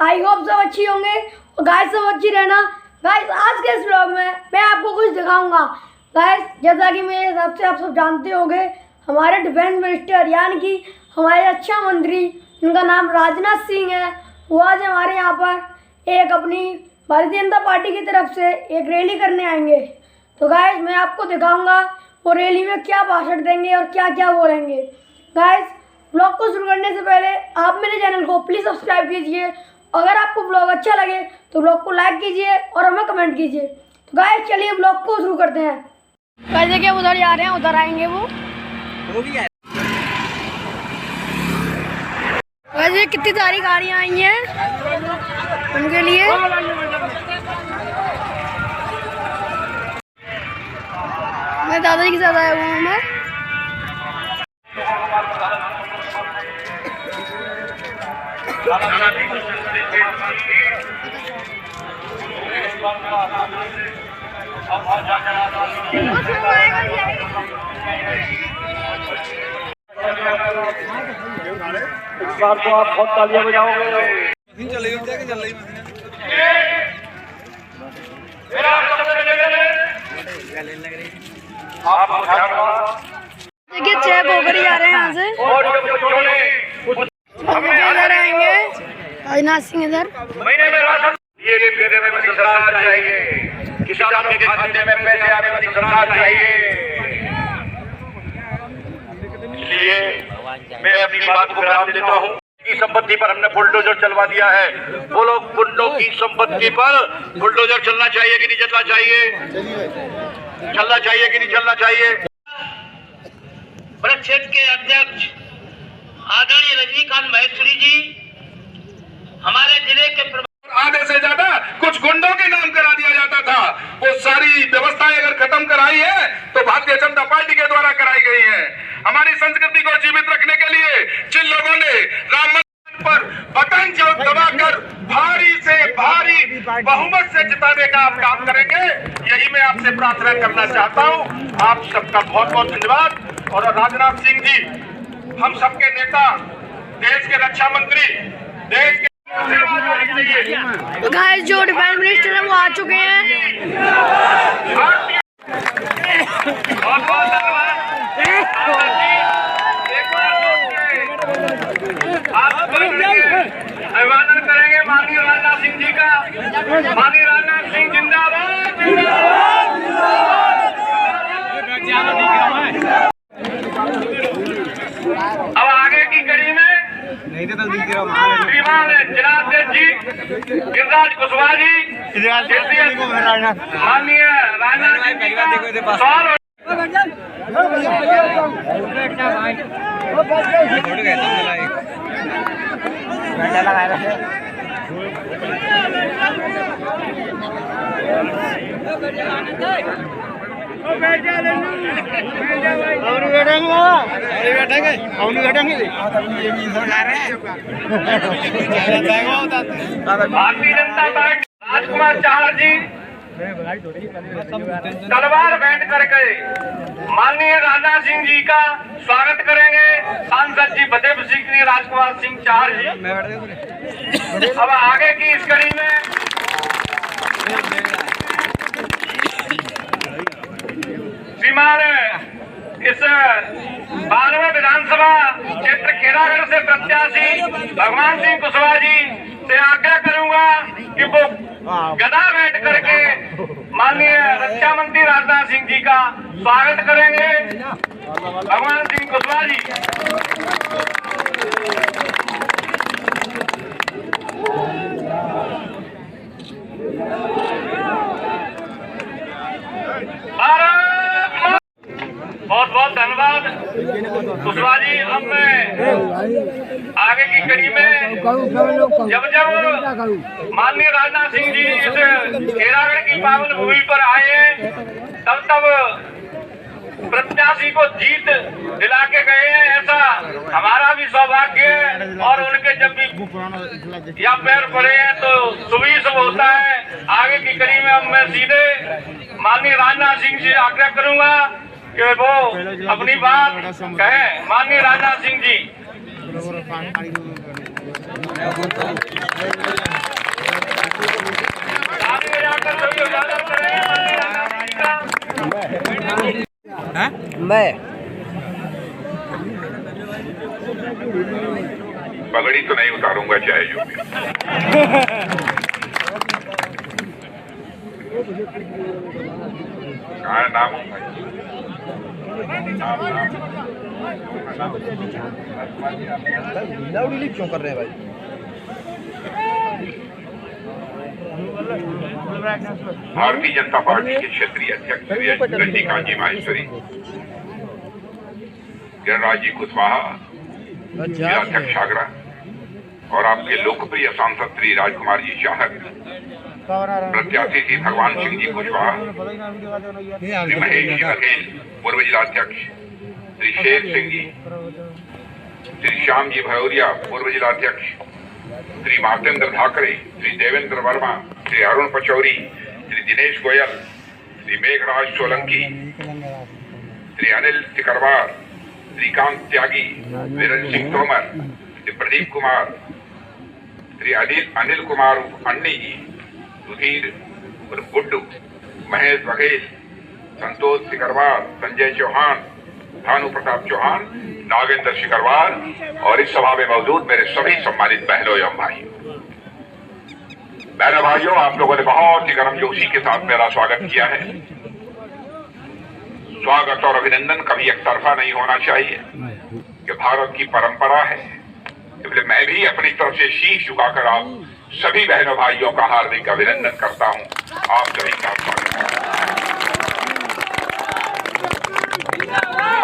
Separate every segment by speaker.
Speaker 1: I hope सब अच्छी होंगे और गाइस सब अच्छी रहना। गाइस आज के इस व्लॉग में मैं आपको कुछ दिखाऊंगा। गाइस जैसा कि मेरे हिसाब से आप सब जानते होंगे, हमारे डिफेंस मिनिस्टर यानी कि हमारे रक्षा मंत्री, इनका नाम राजनाथ सिंह है, वो आज हमारे यहाँ पर एक अपनी भारतीय जनता पार्टी की तरफ से एक रैली करने आएंगे। तो गाइस मैं आपको दिखाऊंगा वो रैली में क्या भाषण देंगे और क्या क्या बोलेंगे। गाइस ब्लॉग को शुरू करने से पहले आप मेरे चैनल को प्लीज़ सब्सक्राइब कीजिए। अगर आपको ब्लॉग अच्छा लगे तो ब्लॉग को लाइक कीजिए और हमें कमेंट कीजिए। तो गाइस चलिए ब्लॉग को शुरू करते हैं। कैसे क्या उधर जा रहे हैं, उधर आएंगे वो भी है। वैसे कितनी सारी गाड़ियाँ आई हैं उनके लिए। मैं दादाजी के साथ आया हुआ हूँ। मैं
Speaker 2: इस बार तो आप बहुत तालियां बजाओगे।
Speaker 1: देखिए चेक होकर ही जा रहे हैं यहाँ से। इधर आएंगे राजनाथ सिंह इधर।
Speaker 2: किसानों के खाते में पैसे आने वाली सरकार चाहिए। इसलिए मैं अपनी बात को विराम देता हूँ। की संपत्ति पर हमने बुलडोजर चलवा दिया है। वो लोग गुंडों की संपत्ति पर बुलडोजर चलना चाहिए कि नहीं चलना चाहिए? चलना चाहिए कि नहीं चलना चाहिए?
Speaker 3: परिषद के अध्यक्ष आदरणीय रजनीकांत महेश्वरी जी, हमारे जिले के
Speaker 2: आधे से ज्यादा कुछ गुंडों के नाम करा दिया जाता था। वो सारी व्यवस्थाएं अगर खत्म कराई है तो भारतीय जनता पार्टी के द्वारा कराई गई है। हमारी संस्कृति को जीवित रखने के लिए जिन लोगों ने राम मंदिर पर बटन जो दबाकर भारी से भारी बहुमत से जिताने का आप काम करेंगे, यही मैं आपसे प्रार्थना करना चाहता हूँ। आप सबका बहुत बहुत धन्यवाद। और राजनाथ सिंह जी, हम सबके नेता, देश के रक्षा मंत्री, देश के
Speaker 1: गाइस जो डिफेंस मिनिस्टर है वो आ चुके हैं।
Speaker 2: अभिवादन करेंगे माननीय राजनाथ सिंह जी का। माननीय राजनाथ सिंह जिंदाबाद, जिंदाबाद। अब आगे की कड़ी में श्रीमान जनाब जी गिरिराज कुशवाहा जी, माननीय राजनाथ सिंह जी का सवाल। भारतीय जनता पार्टी राजकुमार चाहर जी तलवार बैंड करके माननीय राजनाथ सिंह जी का स्वागत करेंगे। सांसद जी फतेहपुर सीकरी राजकुमार सिंह चाहर जी। अब आगे की इस कड़ी में श्रीमान इस 92 विधानसभा क्षेत्र खेड़ागढ़ से प्रत्याशी भगवान सिंह कुशवाहा जी से आग्रह करूंगा कि वो गदा बैठ करके माननीय रक्षा मंत्री राजनाथ सिंह जी का स्वागत करेंगे। भगवान सिंह कुशवाहा जी। बहुत बहुत धन्यवाद कुशवाहा जी। अब मैं आगे की कड़ी में जब माननीय राजनाथ सिंह जी इस खेड़ागढ़ की पावन भूमि पर आए तब प्रत्याशी को जीत दिला के गए हैं, ऐसा हमारा भी सौभाग्य है। और उनके जब भी या पैर पड़े हैं तो सुबह शुभ होता है। आगे की कड़ी में अब मैं सीधे माननीय राजनाथ सिंह जी आग्रह करूंगा कि वो अपनी बात कहें। माननीय राजनाथ सिंह जी। पगड़ी तो नहीं उतारूंगा चाहे जो भी। कहाँ है नाम?
Speaker 4: क्यों कर रहे हैं भाई?
Speaker 2: भारतीय जनता पार्टी के क्षेत्रीय अध्यक्ष रजनीकांत जी माहेश्वरी, गिरिराज जी कुशवाहा, जिलाध्यक्ष आगरा और आपके लोकप्रिय सांसद श्री राजकुमार जी चाहक, प्रत्याशी श्री भगवान सिंह जी कुशवाहा, श्री महेश जी बघेल पूर्व जिलाध्यक्ष, श्री शेर सिंह जी, श्री श्याम जी भयोरिया पूर्व जिलाध्यक्ष, श्री मार्तेंद्र ठाकरे, श्री देवेंद्र वर्मा, श्री अरुण पचौरी, श्री दिनेश गोयल, श्री मेघराज सोलंकी, श्री अनिल सिकरवार, श्रीकांत त्यागी, वीरेंद्र सिंह तोमर, श्री प्रदीप कुमार, श्री अनिल कुमार अन्नी जी, सुधीर गुड्डू, महेश बघेल, संतोष सिकरवार, संजय चौहान, भानु प्रताप चौहान, नागेंद्र सिकरवार और इस सभा में मौजूद मेरे सभी सम्मानित बहनों एवं भाइयों। बहनों भाइयों, आप लोगों ने बहुत ही गर्मजोशी के साथ मेरा स्वागत किया है। स्वागत और अभिनंदन कभी एक तरफा नहीं होना चाहिए, कि भारत की परंपरा है। इसलिए मैं भी अपनी तरफ से शीश झुकाकर आप सभी बहनों भाइयों का हार्दिक अभिनंदन करता हूं। आप सभी का स्वागत है।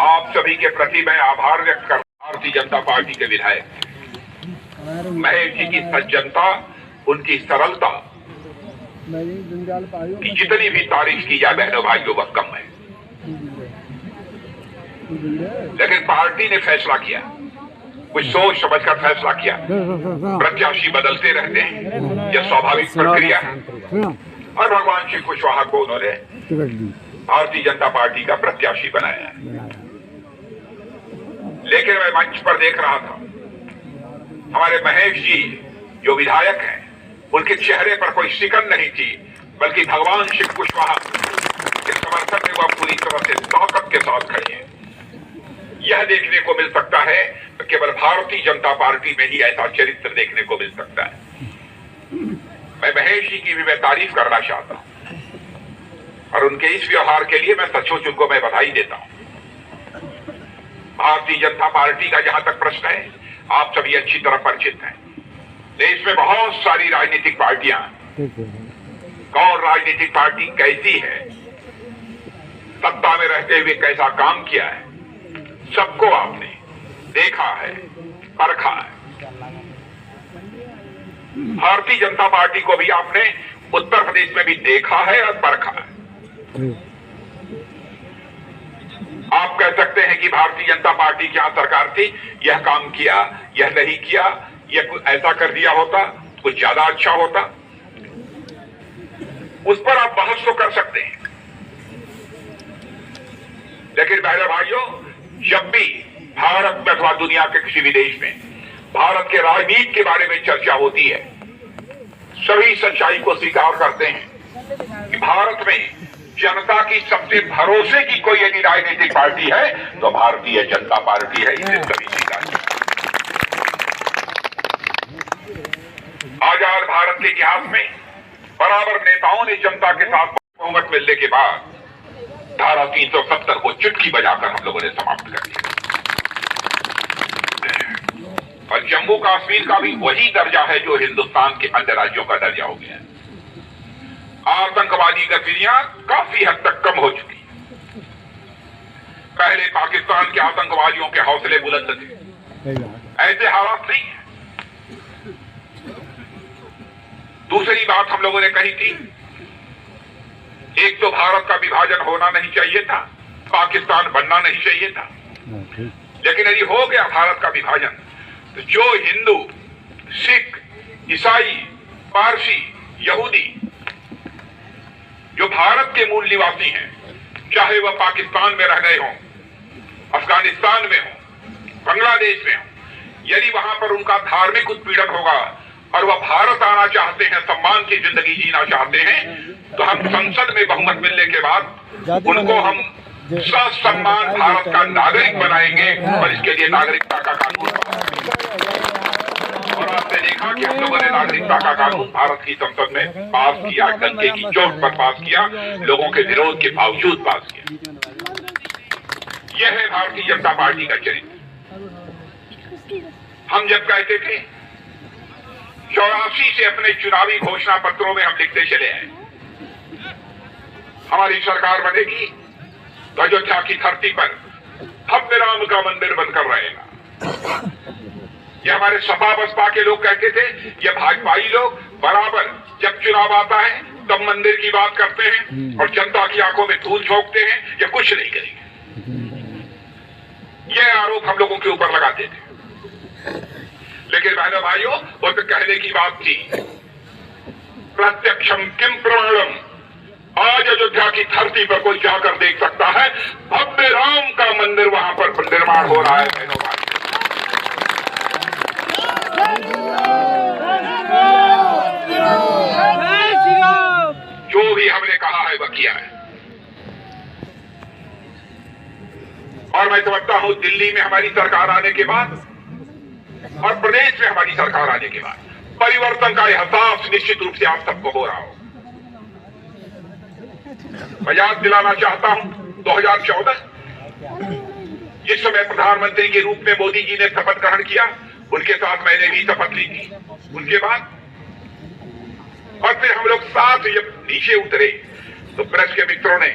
Speaker 2: आप सभी के प्रति मैं आभार व्यक्त कर भारतीय जनता पार्टी के विधायक महेश जी की सज्जनता, उनकी सरलता की जितनी भी तारीफ की जाए बहनों भाइयों वह कम है। लेकिन पार्टी ने फैसला किया, कुछ सोच समझकर फैसला किया। प्रत्याशी बदलते रहते हैं, यह स्वाभाविक प्रक्रिया है। और भगवान श्री कुशवाहा को उन्होंने भारतीय जनता पार्टी का प्रत्याशी बनाया है। लेकिन मैं मंच पर देख रहा था, हमारे महेश जी जो विधायक हैं, उनके चेहरे पर कोई सिकन नहीं थी, बल्कि भगवान श्री कुशवाहा के समर्थन में वह पूरी तरह से ताकत के साथ खड़े हैं। यह देखने को मिल सकता है तो केवल भारतीय जनता पार्टी में ही ऐसा चरित्र देखने को मिल सकता है। मैं महेश जी की भी मैं तारीफ करना चाहता हूं और उनके इस व्यवहार के लिए मैं सचमुच उनको मैं बधाई देता हूं। भारतीय जनता पार्टी का जहां तक प्रश्न है, आप सभी अच्छी तरह परिचित हैं। देश में बहुत सारी राजनीतिक पार्टियां, कौन राजनीतिक पार्टी कैसी है, सत्ता में रहते हुए कैसा काम किया है, सबको आपने देखा है, परखा है। भारतीय जनता पार्टी को भी आपने उत्तर प्रदेश में भी देखा है और परखा है। आप कह सकते हैं कि भारतीय जनता पार्टी क्या सरकार थी, यह काम किया, यह नहीं किया, यह कुछ ऐसा कर दिया होता, कुछ ज्यादा अच्छा होता, उस पर आप बहस तो कर सकते हैं। लेकिन बहनों भाइयों, जब भी भारत में अथवा दुनिया के किसी भी देश में भारत के राजनीति के बारे में चर्चा होती है, सभी सच्चाई को स्वीकार करते हैं कि भारत में जनता की सबसे भरोसे की कोई यदि राजनीतिक पार्टी है तो भारतीय जनता पार्टी है। इसे सभी स्वीकार करते हैं। आजाद भारत के इतिहास में बराबर नेताओं ने जनता के साथ बहुमत मिलने के बाद धारा 370 को चुटकी बजाकर हम लोगों ने समाप्त कर दिया। और जम्मू कश्मीर का भी वही दर्जा है जो हिंदुस्तान के अन्य राज्यों का दर्जा हो गया है। आतंकवादी गतिविधियां काफी हद तक कम हो चुकी। पहले पाकिस्तान के आतंकवादियों के हौसले बुलंद थे, ऐसे हालात नहीं है। दूसरी बात हम लोगों ने कही थी, एक तो भारत का विभाजन होना नहीं चाहिए था, पाकिस्तान बनना नहीं चाहिए था। लेकिन यदि हो गया भारत का विभाजन, तो जो हिंदू, सिख, ईसाई, पारसी, यहूदी जो भारत के मूल निवासी हैं, चाहे वह पाकिस्तान में रह गए हों, अफगानिस्तान में हों, बांग्लादेश में हों, यदि वहां पर उनका धार्मिक उत्पीड़न होगा और वह भारत आना चाहते हैं, सम्मान की जिंदगी जीना चाहते हैं, तो हम संसद में बहुमत मिलने के बाद उनको हम ससम्मान भारत का नागरिक बनाएंगे और इसके लिए नागरिकता का कानून और आपने देखा कि हम लोगों ने नागरिकता का कानून भारत की संसद में पास किया, डंके की चोट पर पास किया, लोगों के विरोध के बावजूद पास किया। यह है भारतीय जनता पार्टी का चरित्र। हम जब कहते थे 84 से अपने चुनावी घोषणा पत्रों में हम लिखते चले आए, हमारी सरकार बनेगी तो अयोध्या की धरती पर भव्य राम का मंदिर बनकर रहेगा। ये हमारे सपा बसपा के लोग कहते थे, ये भाजपाई लोग बराबर जब चुनाव आता है तब मंदिर की बात करते हैं और जनता की आंखों में धूल झोंकते हैं, ये कुछ नहीं करेंगे। ये आरोप हम लोगों के ऊपर लगाते थे। लेकिन बहनों भाइयों, वो तो कहने की बात थी, प्रत्यक्षम किम प्रमाणम, आज अयोध्या की धरती पर कोई जाकर देख सकता है, भव्य राम का मंदिर वहां पर निर्माण हो रहा है। बहनों भाई, जो भी हमने कहा है वह किया है। और मैं समझता हूं दिल्ली में हमारी सरकार आने के बाद और प्रदेश में हमारी सरकार आने के बाद परिवर्तन का एहसास निश्चित रूप से आप सबको हो रहा हो। मैं याद दिलाना चाहता हूं 2014 जिस समय प्रधानमंत्री के रूप में मोदी जी ने शपथ ग्रहण किया, उनके साथ मैंने भी शपथ ली थी। उनके बाद और फिर हम लोग साथ जब नीचे उतरे तो प्रेस के मित्रों ने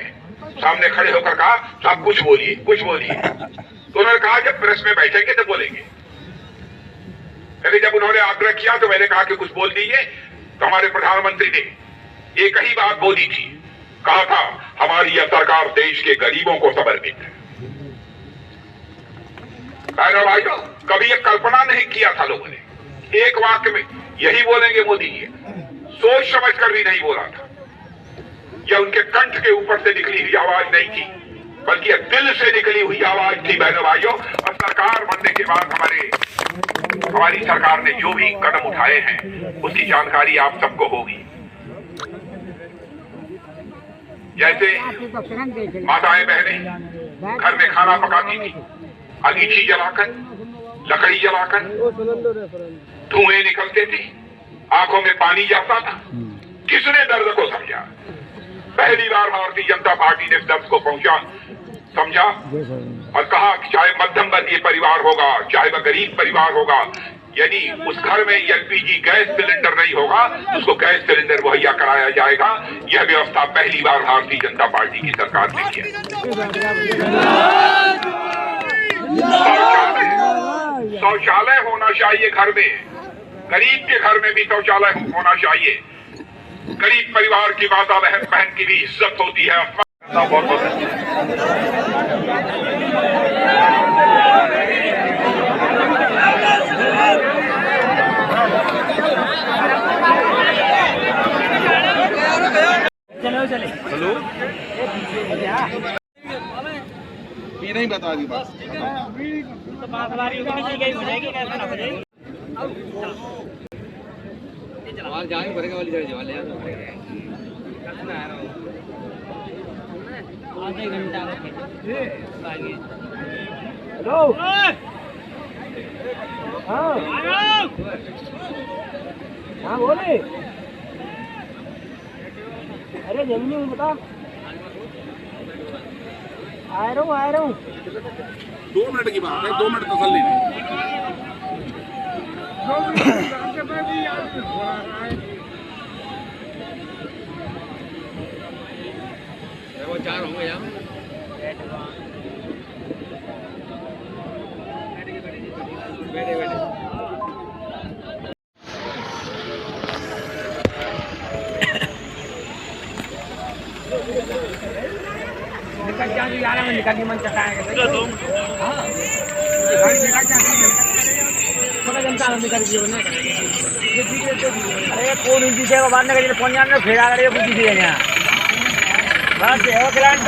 Speaker 2: सामने खड़े होकर कहा, साहब कुछ बोलिए कुछ बोलिए। तो उन्होंने कहा जब प्रेस में बैठेंगे तो बोलेंगे। जब उन्होंने आग्रह किया तो मैंने कहा कि कुछ बोल दीजिए। तो हमारे प्रधानमंत्री ने एक ही बात बोली थी, कहा था हमारी यह सरकार देश के गरीबों को समर्पित है। भाइयों, कभी यह कल्पना नहीं किया था लोगों ने, एक वाक्य में यही बोलेंगे मोदी जी, सोच समझ कर भी नहीं बोला था। यह उनके कंठ के ऊपर से निकली हुई आवाज नहीं थी, बल्कि यह दिल से निकली हुई आवाज थी। बहनों भाइयों, और सरकार बनने के बाद हमारी सरकार ने जो भी कदम उठाए हैं उसकी जानकारी आप सबको होगी। जैसे माताएं बहनें घर में खाना पकाती थी, अगीची जलाकर, लकड़ी जलाकर, धुएं निकलते थे, आंखों में पानी जाता था। किसने दर्द को समझा? पहली बार भारतीय जनता पार्टी ने दर्द को समझा और कहा कि चाहे मध्यम वर्गीय परिवार होगा, चाहे वह गरीब परिवार होगा, यदि उस घर में एलपीजी गैस सिलेंडर नहीं होगा, उसको गैस सिलेंडर मुहैया कराया जाएगा। यह व्यवस्था पहली बार भारतीय जनता पार्टी की सरकार ने की है। शौचालय होना चाहिए घर में, गरीब के घर में भी शौचालय होना चाहिए। गरीब परिवार की माता बहन की भी इज्जत होती है। बहुत बहुत
Speaker 4: हेलो, ये नहीं बता दी बात। जाएंगे भरेगा वाली जगह वाले आधे घंटा हेलो, हाँ बोले, अरे जल्दी बता, आ रहा हूँ
Speaker 2: 2 मिनट की बात है, 2 मिनट तसल्ली नहीं।
Speaker 4: वो 4 होंगे यहाँ। बैठे निकल जा, जो आ रहा है निकल के मन चटाएंगे। थोड़ा जनता निकल गई ना, अरे कौन इंची से बाहर निकल फोन जान में फेरा करे बुद्धि से यहाँ बस एक लाइन।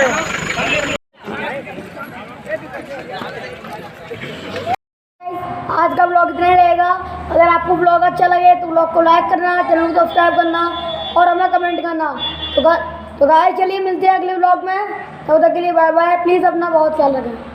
Speaker 1: आज का ब्लॉग इतना ही रहेगा। अगर आपको ब्लॉग अच्छा लगे तो ब्लॉग को लाइक करना, चैनल को सब्सक्राइब करना और हमें कमेंट करना। तो गाइस चलिए मिलते हैं अगले ब्लॉग में, तब तक के लिए बाय बाय। प्लीज़ अपना बहुत ख्याल रखें।